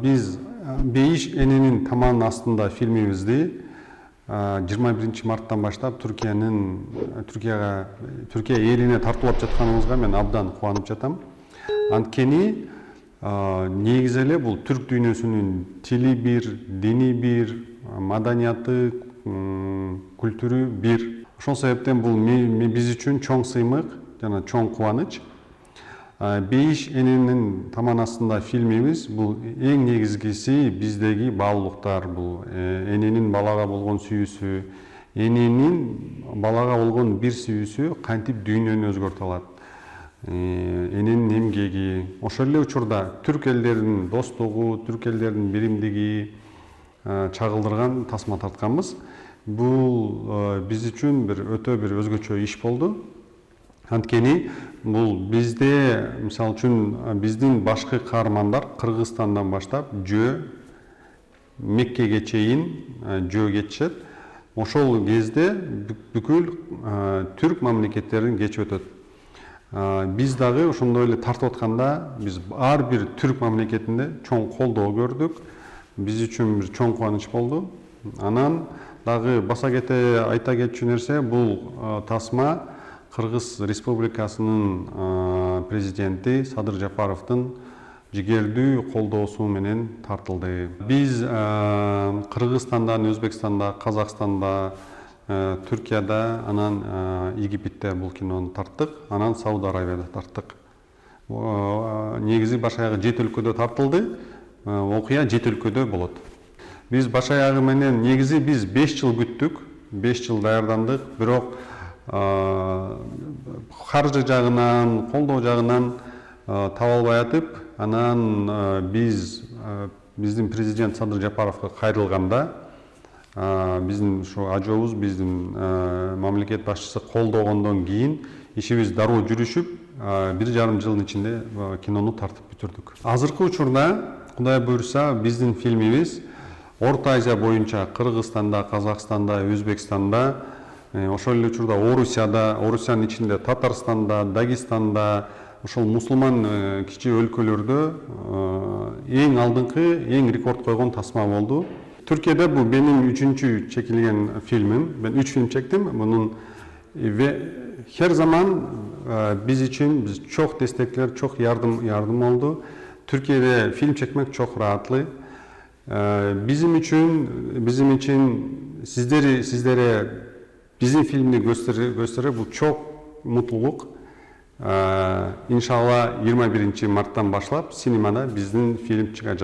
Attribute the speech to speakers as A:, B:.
A: Biz Beyiş eninin taman aslında filmimizdi 21 marттан баштап Түркия элине тартуулап жатканыбызга мен абдан кубанып жатам. Анткени негизи эле бул түрк дүйнөсүнүн тили бир, дини бир, маданияты, культуру бир. Ошол себептен бул биз үчүн чоң сыймык жана чоң кубаныч. Бейиш энинин таманасында фильмибиз бул эң негизгиси биздеги баалуулуктар, бул эненин балага болгон сүйүүсү, эненин балага болгон бир сүйүүсү кантип дүйнөнү өзгөртө алат. Эненин эмгеги, ошол эле учурда түрк элдеринин достугу, түрк элдеринин биримдиги чагылдырган тасма тартканбыз. Бул биз үчүн өтө бир өзгөчө иш болду. Анткени бул бизде, мисалы үчүн, биздин башкы каармандар Кыргызстандан баштап жөө Меккеге чейин жөө кетишет. Ошол кезде бүкүл түрк мамлекеттерин кечип өтөт. Биз дагы ошондой эле тартып атканда биз ар бир түрк мамлекетинде чоң колдоо көрдүк. Биз үчүн бир чоң кубаныч болду. Анан дагы баса кете айта кетчү нерсе, бул тасма Кыргыз Республикасынын президенти Садыр Жапаровдун жигердүү колдоосу менен тартылды. Биз Кыргызстанда, Өзбекстанда, Казакстанда, Түркияда, анан Египетте бул кинону тарттык, анан Сауд Арабияда тарттык. Негизи баш аягы 7 өлкөдө тартылды, окуя 7 өлкөдө болот. Биз баш аягы менен негизи биз 5 жыл күттүк, 5 жыл даярдандык, бирок каржы жагынан, колдоо жагынан таба албай атып, анан биздин президент Садыр Жапаровго кайрылганда, биздин ушу ажообуз, биздин мамлекет башчысы колдогондон кийин ишибиз дароо жүрүшүп, 1,5 жылдын ичинде кинону тартып бүтүрдүк. Азыркы учурда, Кудай буйруса, биздин фильмибиз Орто Азия боюнча Кыргызстанда, Казакстанда, Өзбекстанда, ошол эле учурда Орусиянын ичинде Татарстанда, Дагестанда, ошол мусулман кичи өлкөлөрдө эң алдыңкы, эң рекорд койгон тасма болду. Түркияда бул менин 3-чү чекилген фильмим. Мен 3 фильм чектим. Мунун her zaman biz için çok destekler, çok yardım oldu. Türkiye'de film çekmek çok rahatlı. Bizim için sizlere bizim filmini gösterir bu çok mutluluk. İnşallah 21 Mart'tan başlayıp sinemada bizim film çıkacak.